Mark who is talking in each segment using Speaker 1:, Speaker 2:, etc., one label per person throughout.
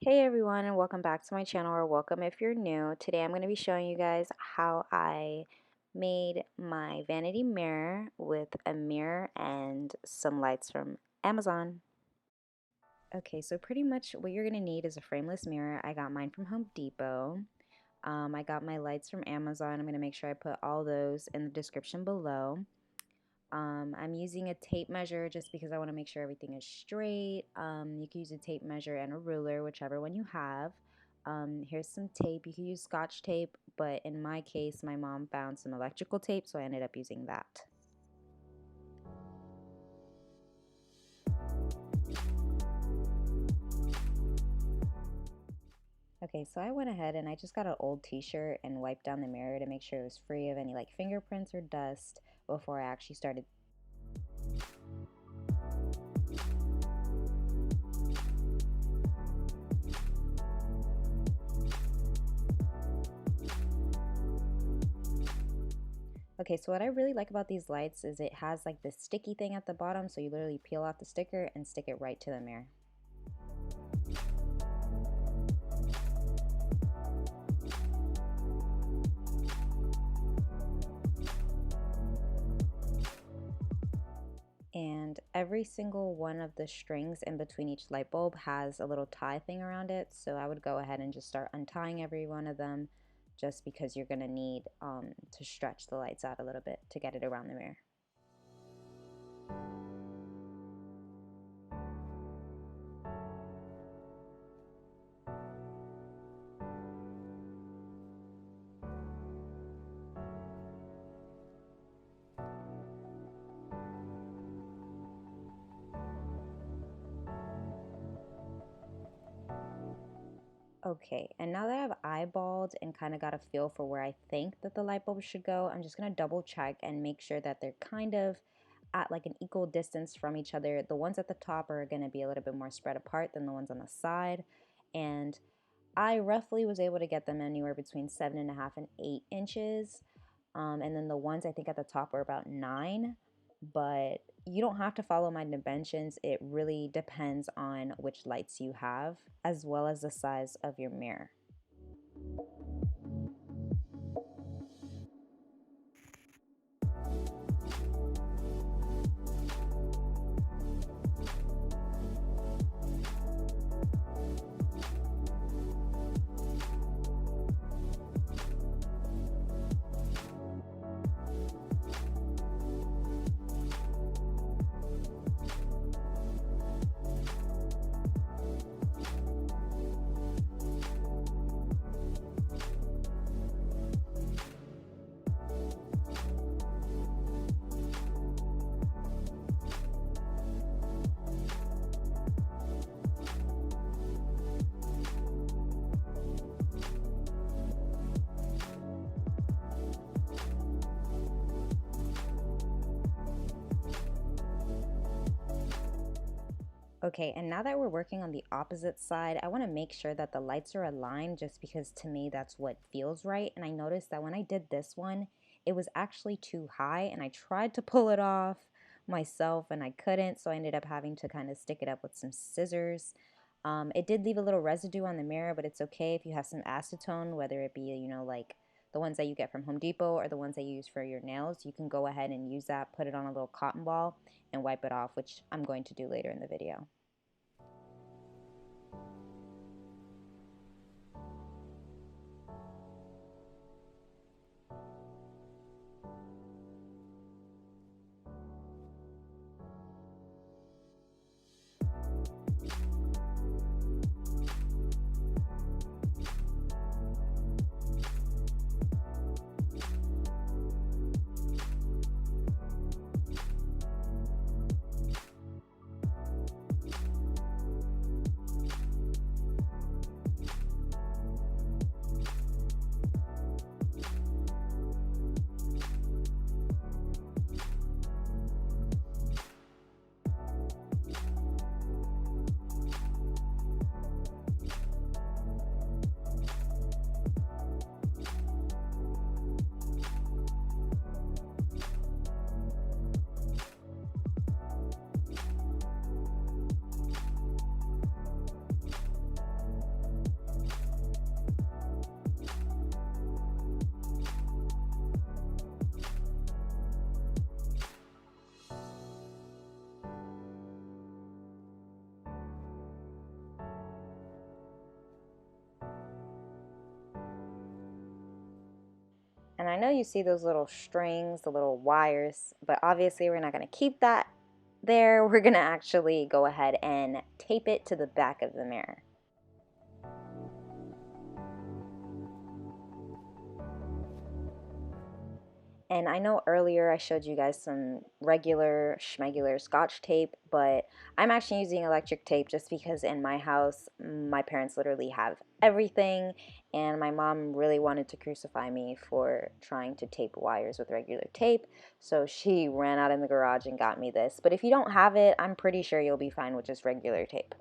Speaker 1: Hey everyone, and welcome back to my channel, or welcome if you're new. Today I'm going to be showing you guys how I made my vanity mirror with a mirror and some lights from Amazon. Okay, so pretty much what you're going to need is a frameless mirror. I got mine from Home Depot. I got my lights from Amazon. I'm going to make sure I put all those in the description below. I'm using a tape measure just because I want to make sure everything is straight. You can use a tape measure and a ruler, whichever one you have. Here's some tape. You can use Scotch tape, but in my case, my mom found some electrical tape, so I ended up using that. Okay, so I went ahead and I just got an old t-shirt and wiped down the mirror to make sure it was free of any like fingerprints or dust before I actually started. Okay, so what I really like about these lights is it has like this sticky thing at the bottom, so you literally peel off the sticker and stick it right to the mirror. And every single one of the strings in between each light bulb has a little tie thing around it, so I would go ahead and just start untying every one of them, just because you're going to need to stretch the lights out a little bit to get it around the mirror. Okay, and now that I've eyeballed and kind of got a feel for where I think that the light bulbs should go, I'm just going to double check and make sure that they're kind of at like an equal distance from each other. The ones at the top are going to be a little bit more spread apart than the ones on the side, and I roughly was able to get them anywhere between 7.5 and 8 inches. And then the ones I think at the top were about 9, but you don't have to follow my dimensions. It really depends on which lights you have, as well as the size of your mirror. Okay, and now that we're working on the opposite side, I want to make sure that the lights are aligned, just because to me that's what feels right. And I noticed that when I did this one, it was actually too high, and I tried to pull it off myself and I couldn't, so I ended up having to kind of stick it up with some scissors. It did leave a little residue on the mirror, but it's okay if you have some acetone, whether it be, like the ones that you get from Home Depot or the ones that you use for your nails. You can go ahead and use that, put it on a little cotton ball, and wipe it off, which I'm going to do later in the video. And I know you see those little strings, the little wires, but obviously we're not going to keep that there. We're going to actually go ahead and tape it to the back of the mirror. And I know earlier I showed you guys some regular schmegular scotch tape, but I'm actually using electric tape just because in my house, my parents literally have everything, and my mom really wanted to crucify me for trying to tape wires with regular tape, so she ran out in the garage and got me this. But if you don't have it, I'm pretty sure you'll be fine with just regular tape.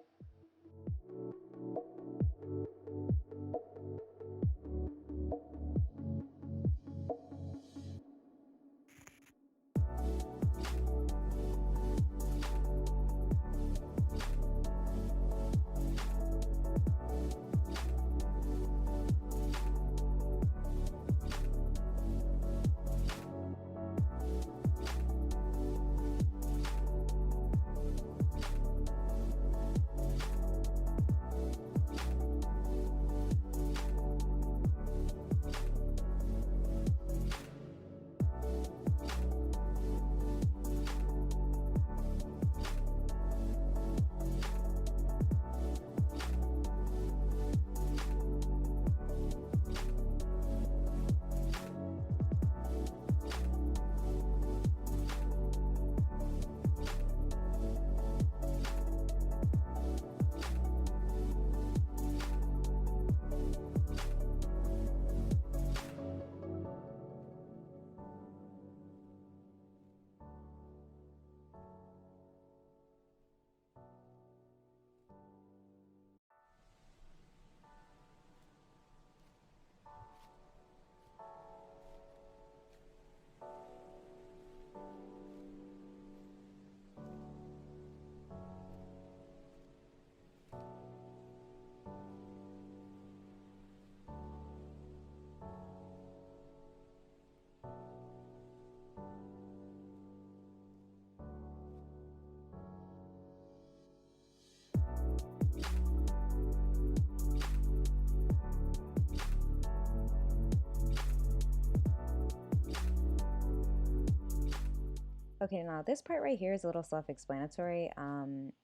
Speaker 1: Okay, now this part right here is a little self-explanatory.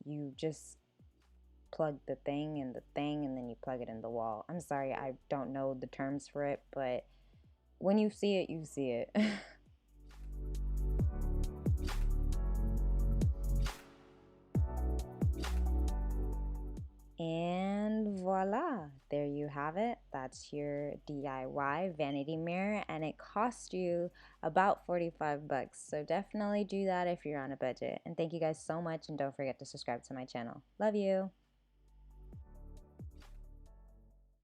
Speaker 1: You just plug the thing in the thing and then you plug it in the wall. I'm sorry, I don't know the terms for it, but when you see it, you see it. And voila, there you have it. That's your DIY vanity mirror, and it cost you about 45 bucks. So definitely do that if you're on a budget. And thank you guys so much, and don't forget to subscribe to my channel. Love you.